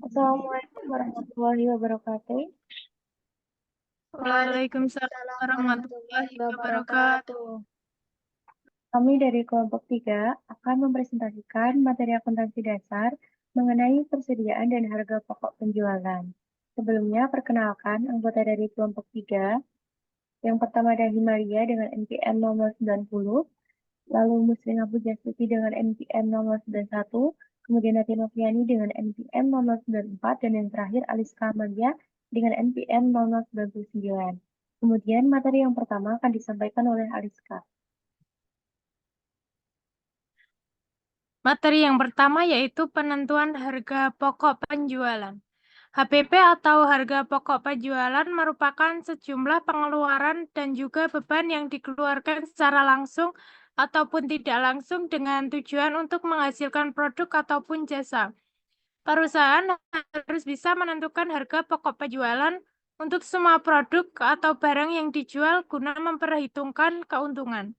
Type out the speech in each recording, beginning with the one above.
Assalamualaikum warahmatullahi wabarakatuh. Waalaikumsalam warahmatullahi wabarakatuh. Kami dari kelompok 3 akan mempresentasikan materi akuntansi dasar mengenai persediaan dan harga pokok penjualan. Sebelumnya, perkenalkan anggota dari kelompok 3. Yang pertama ada Himalia dengan NPM nomor 90, lalu Muslim Abu Jasuti dengan NPM nomor 91, kemudian Nati Noviani dengan NPM nomor 94, dan yang terakhir Aliska Amalia dengan NPM nomor 99. Kemudian materi yang pertama akan disampaikan oleh Aliska. Materi yang pertama yaitu penentuan harga pokok penjualan. HPP atau harga pokok penjualan merupakan sejumlah pengeluaran dan juga beban yang dikeluarkan secara langsung ataupun tidak langsung dengan tujuan untuk menghasilkan produk ataupun jasa. Perusahaan harus bisa menentukan harga pokok penjualan untuk semua produk atau barang yang dijual guna memperhitungkan keuntungan.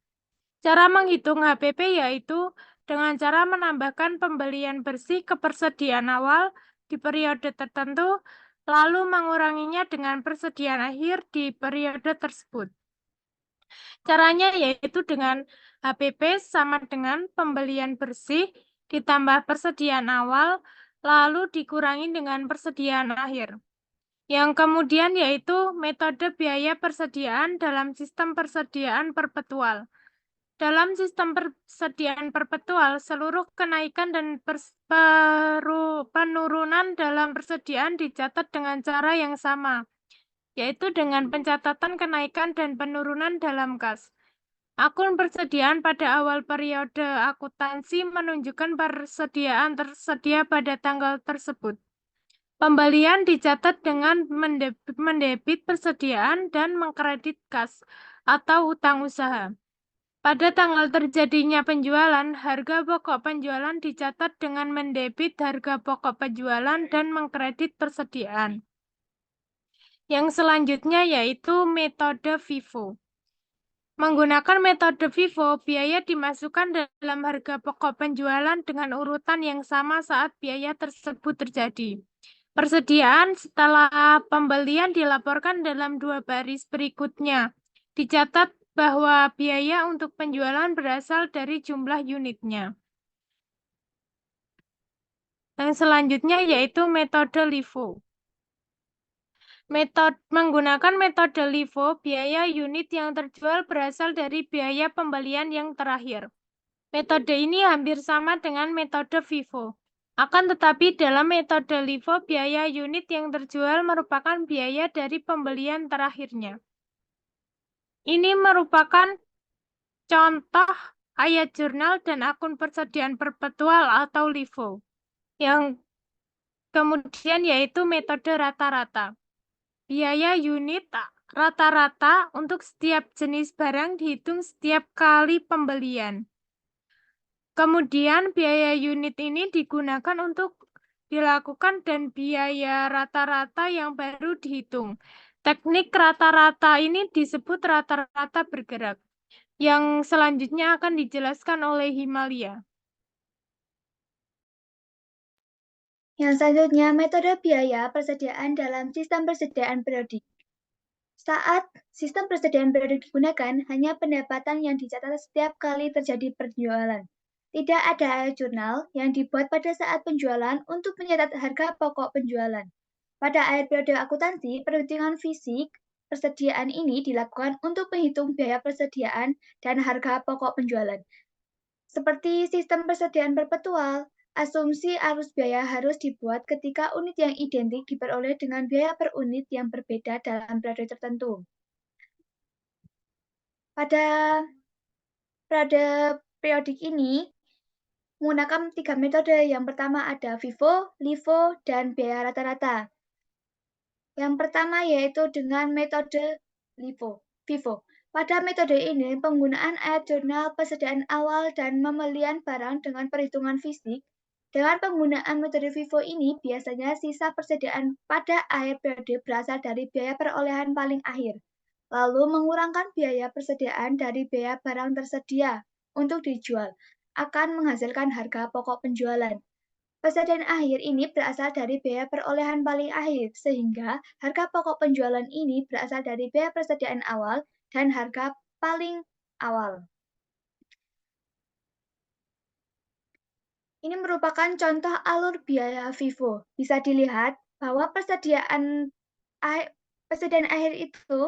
Cara menghitung HPP yaitu dengan cara menambahkan pembelian bersih ke persediaan awal di periode tertentu, lalu menguranginya dengan persediaan akhir di periode tersebut. Caranya yaitu dengan HPP sama dengan pembelian bersih ditambah persediaan awal, lalu dikurangi dengan persediaan akhir. Yang kemudian yaitu metode biaya persediaan dalam sistem persediaan perpetual. Dalam sistem persediaan perpetual, seluruh kenaikan dan penurunan dalam persediaan dicatat dengan cara yang sama, yaitu dengan pencatatan kenaikan dan penurunan dalam kas. Akun persediaan pada awal periode akuntansi menunjukkan persediaan tersedia pada tanggal tersebut. Pembelian dicatat dengan mendebit persediaan dan mengkredit kas atau utang usaha. Pada tanggal terjadinya penjualan, harga pokok penjualan dicatat dengan mendebit harga pokok penjualan dan mengkredit persediaan. Yang selanjutnya yaitu metode FIFO. Menggunakan metode FIFO, biaya dimasukkan dalam harga pokok penjualan dengan urutan yang sama saat biaya tersebut terjadi. Persediaan setelah pembelian dilaporkan dalam 2 baris berikutnya. Dicatat bahwa biaya untuk penjualan berasal dari jumlah unitnya. Yang selanjutnya yaitu metode LIFO. Menggunakan metode LIFO, biaya unit yang terjual berasal dari biaya pembelian yang terakhir. Metode ini hampir sama dengan metode FIFO. Akan tetapi dalam metode LIFO, biaya unit yang terjual merupakan biaya dari pembelian terakhirnya. Ini merupakan contoh ayat jurnal dan akun persediaan perpetual atau LIFO. Yang kemudian yaitu metode rata-rata. Biaya unit rata-rata untuk setiap jenis barang dihitung setiap kali pembelian. Kemudian biaya unit ini digunakan untuk dilakukan dan biaya rata-rata yang baru dihitung. Teknik rata-rata ini disebut rata-rata bergerak. Yang selanjutnya akan dijelaskan oleh Himalia. Yang selanjutnya, metode biaya persediaan dalam sistem persediaan periodik. Saat sistem persediaan periodik digunakan, hanya pendapatan yang dicatat setiap kali terjadi penjualan. Tidak ada ayat jurnal yang dibuat pada saat penjualan untuk mencatat harga pokok penjualan. Pada akhir periode akuntansi, perhitungan fisik persediaan ini dilakukan untuk menghitung biaya persediaan dan harga pokok penjualan. Seperti sistem persediaan perpetual, asumsi arus biaya harus dibuat ketika unit yang identik diperoleh dengan biaya per unit yang berbeda dalam periode tertentu. Pada periode periodik ini, menggunakan 3 metode. Yang pertama ada FIFO, LIFO, dan biaya rata-rata. Yang pertama yaitu dengan metode FIFO. Pada metode ini, penggunaan ayat jurnal persediaan awal dan pembelian barang dengan perhitungan fisik. Dengan penggunaan metode FIFO ini, biasanya sisa persediaan pada akhir periode berasal dari biaya perolehan paling akhir, lalu mengurangkan biaya persediaan dari biaya barang tersedia untuk dijual. akan menghasilkan harga pokok penjualan. Persediaan akhir ini berasal dari biaya perolehan paling akhir, sehingga harga pokok penjualan ini berasal dari biaya persediaan awal dan harga paling awal. Ini merupakan contoh alur biaya FIFO. Bisa dilihat bahwa persediaan akhir itu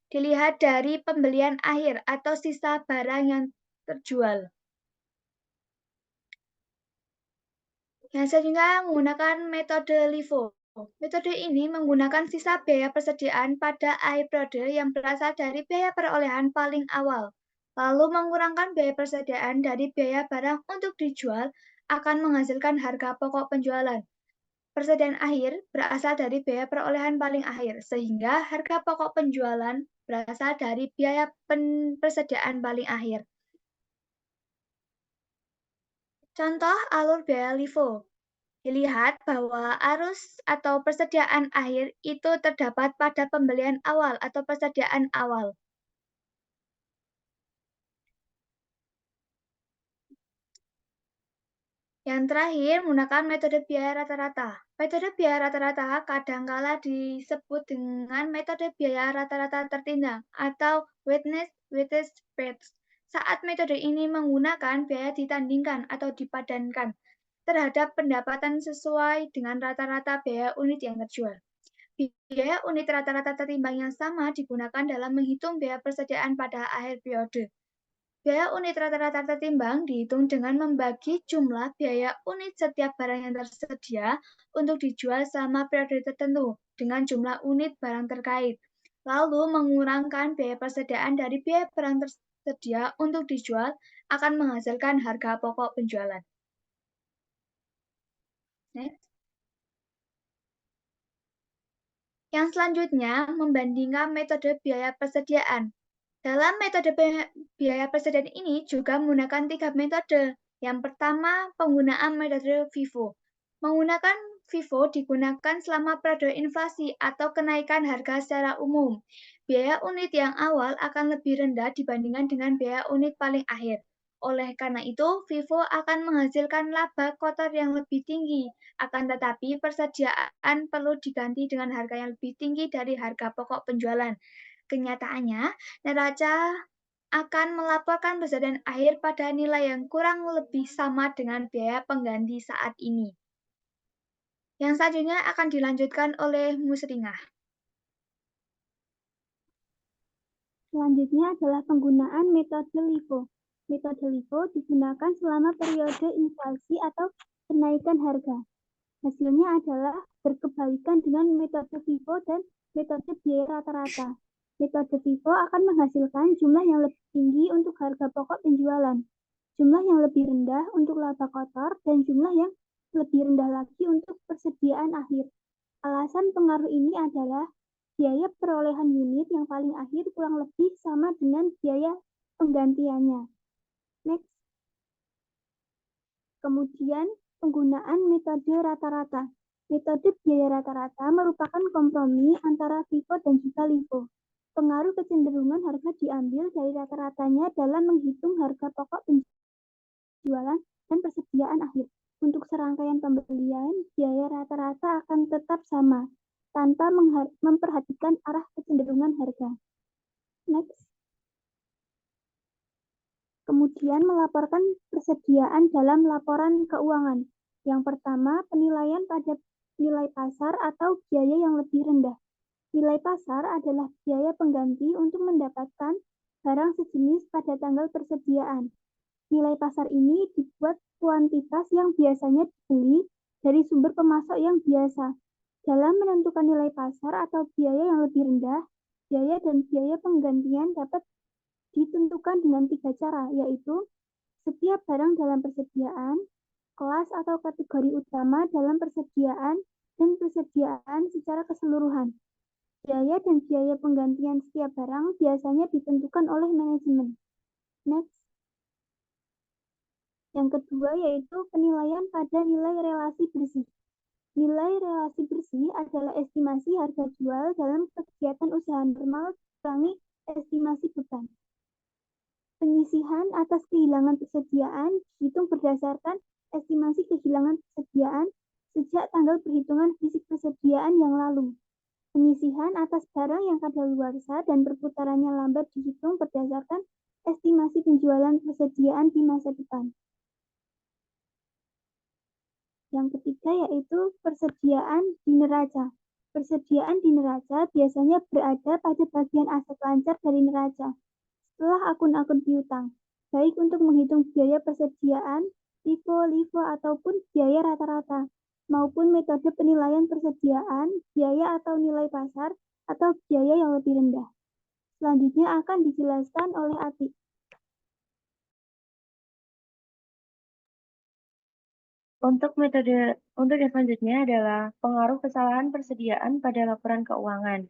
dilihat dari pembelian akhir atau sisa barang yang terjual. Yang selanjutnya menggunakan metode LIFO. Metode ini menggunakan sisa biaya persediaan pada akhir periode yang berasal dari biaya perolehan paling awal, lalu mengurangkan biaya persediaan dari biaya barang untuk dijual akan menghasilkan harga pokok penjualan. Persediaan akhir berasal dari biaya perolehan paling akhir, sehingga harga pokok penjualan berasal dari biaya persediaan paling akhir. Contoh alur biaya LIFO. Dilihat bahwa arus atau persediaan akhir itu terdapat pada pembelian awal atau persediaan awal. Yang terakhir, menggunakan metode biaya rata-rata. Metode biaya rata-rata kadangkala disebut dengan metode biaya rata-rata tertindak atau weighted spreads. Saat metode ini menggunakan biaya ditandingkan atau dipadankan terhadap pendapatan sesuai dengan rata-rata biaya unit yang terjual. Biaya unit rata-rata tertimbang yang sama digunakan dalam menghitung biaya persediaan pada akhir periode. Biaya unit rata-rata tertimbang dihitung dengan membagi jumlah biaya unit setiap barang yang tersedia untuk dijual selama periode tertentu dengan jumlah unit barang terkait, lalu mengurangkan biaya persediaan dari biaya barang tersedia untuk dijual akan menghasilkan harga pokok penjualan. Next. Yang selanjutnya, membandingkan metode biaya persediaan. Dalam metode biaya persediaan ini juga menggunakan 3 metode. Yang pertama, penggunaan metode FIFO. Menggunakan FIFO digunakan selama periode inflasi atau kenaikan harga secara umum. Biaya unit yang awal akan lebih rendah dibandingkan dengan biaya unit paling akhir. Oleh karena itu, FIFO akan menghasilkan laba kotor yang lebih tinggi. Akan tetapi, persediaan perlu diganti dengan harga yang lebih tinggi dari harga pokok penjualan. Kenyataannya, neraca akan melaporkan persediaan akhir pada nilai yang kurang lebih sama dengan biaya pengganti saat ini. Yang selanjutnya akan dilanjutkan oleh Musringah. Selanjutnya adalah penggunaan metode LIFO. Metode LIFO digunakan selama periode inflasi atau kenaikan harga. Hasilnya adalah berkebalikan dengan metode FIFO dan metode biaya rata-rata. Metode FIFO akan menghasilkan jumlah yang lebih tinggi untuk harga pokok penjualan, jumlah yang lebih rendah untuk laba kotor, dan jumlah yang lebih rendah lagi untuk persediaan akhir. Alasan pengaruh ini adalah biaya perolehan unit yang paling akhir kurang lebih sama dengan biaya penggantiannya. Next. Kemudian, penggunaan metode rata-rata. Metode biaya rata-rata merupakan kompromi antara FIFO dan juga LIFO. Pengaruh kecenderungan harga diambil dari rata-ratanya dalam menghitung harga pokok penjualan dan persediaan akhir. Untuk serangkaian pembelian, biaya rata-rata akan tetap sama, tanpa memperhatikan arah kecenderungan harga. Next. Kemudian melaporkan persediaan dalam laporan keuangan. Yang pertama, penilaian pada nilai pasar atau biaya yang lebih rendah. Nilai pasar adalah biaya pengganti untuk mendapatkan barang sejenis pada tanggal persediaan. Nilai pasar ini dibuat kuantitas yang biasanya dibeli dari sumber pemasok yang biasa. Dalam menentukan nilai pasar atau biaya yang lebih rendah, biaya dan biaya penggantian dapat ditentukan dengan 3 cara, yaitu setiap barang dalam persediaan, kelas atau kategori utama dalam persediaan, dan persediaan secara keseluruhan. Biaya dan biaya penggantian setiap barang biasanya ditentukan oleh manajemen. Next. Yang kedua yaitu penilaian pada nilai relasi bersih. Nilai relasi bersih adalah estimasi harga jual dalam kegiatan usaha normal kurangi estimasi beban. Penyisihan atas kehilangan persediaan dihitung berdasarkan estimasi kehilangan persediaan sejak tanggal perhitungan fisik persediaan yang lalu. Penyisihan atas barang yang kadaluarsa dan perputarannya lambat dihitung berdasarkan estimasi penjualan persediaan di masa depan. Yang ketiga yaitu persediaan di neraca. Persediaan di neraca biasanya berada pada bagian aset lancar dari neraca, setelah akun-akun piutang, baik untuk menghitung biaya persediaan, LIFO, ataupun biaya rata-rata, maupun metode penilaian persediaan, biaya atau nilai pasar, atau biaya yang lebih rendah. Selanjutnya akan dijelaskan oleh Atik. Untuk yang selanjutnya adalah pengaruh kesalahan persediaan pada laporan keuangan.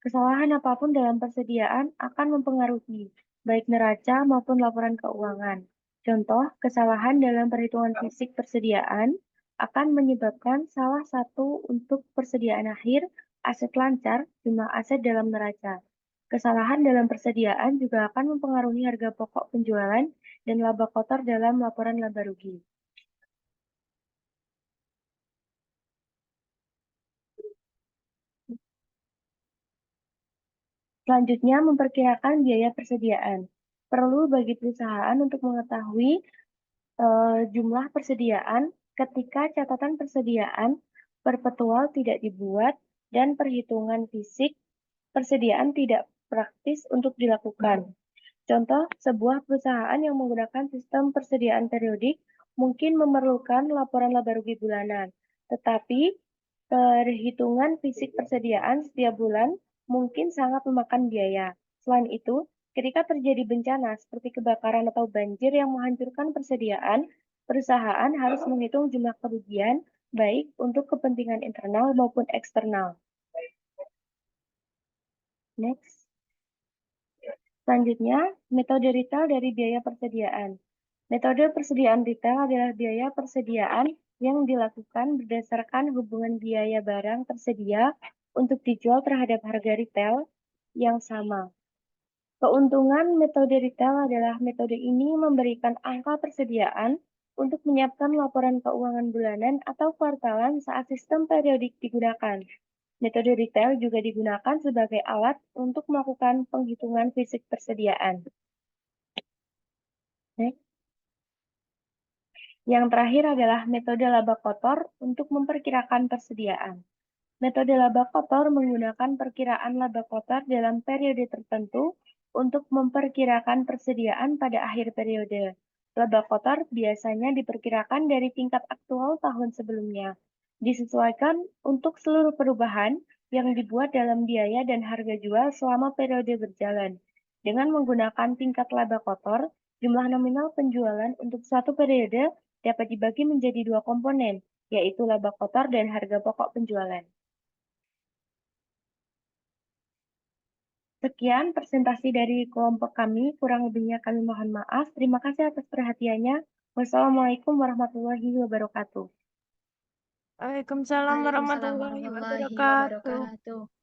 Kesalahan apapun dalam persediaan akan mempengaruhi baik neraca maupun laporan keuangan. Contoh, kesalahan dalam perhitungan fisik persediaan akan menyebabkan salah satu untuk persediaan akhir, aset lancar, jumlah aset dalam neraca. Kesalahan dalam persediaan juga akan mempengaruhi harga pokok penjualan dan laba kotor dalam laporan laba rugi. Selanjutnya, memperkirakan biaya persediaan. Perlu bagi perusahaan untuk mengetahui jumlah persediaan ketika catatan persediaan perpetual tidak dibuat dan perhitungan fisik persediaan tidak praktis untuk dilakukan. Contoh, sebuah perusahaan yang menggunakan sistem persediaan periodik mungkin memerlukan laporan laba rugi bulanan, tetapi perhitungan fisik persediaan setiap bulan mungkin sangat memakan biaya. Selain itu, ketika terjadi bencana seperti kebakaran atau banjir yang menghancurkan persediaan, perusahaan harus menghitung jumlah kerugian baik untuk kepentingan internal maupun eksternal. Next. Selanjutnya, metode retail dari biaya persediaan. Metode persediaan retail adalah biaya persediaan yang dilakukan berdasarkan hubungan biaya barang tersedia untuk dijual terhadap harga retail yang sama. Keuntungan metode retail adalah metode ini memberikan angka persediaan untuk menyiapkan laporan keuangan bulanan atau kuartalan saat sistem periodik digunakan. Metode retail juga digunakan sebagai alat untuk melakukan penghitungan fisik persediaan. Next. Yang terakhir adalah metode laba kotor untuk memperkirakan persediaan. Metode laba kotor menggunakan perkiraan laba kotor dalam periode tertentu untuk memperkirakan persediaan pada akhir periode. Laba kotor biasanya diperkirakan dari tingkat aktual tahun sebelumnya, disesuaikan untuk seluruh perubahan yang dibuat dalam biaya dan harga jual selama periode berjalan. Dengan menggunakan tingkat laba kotor, jumlah nominal penjualan untuk satu periode dapat dibagi menjadi dua komponen, yaitu laba kotor dan harga pokok penjualan. Sekian presentasi dari kelompok kami, kurang lebihnya kami mohon maaf. Terima kasih atas perhatiannya. Wassalamualaikum warahmatullahi wabarakatuh. Waalaikumsalam warahmatullahi wabarakatuh.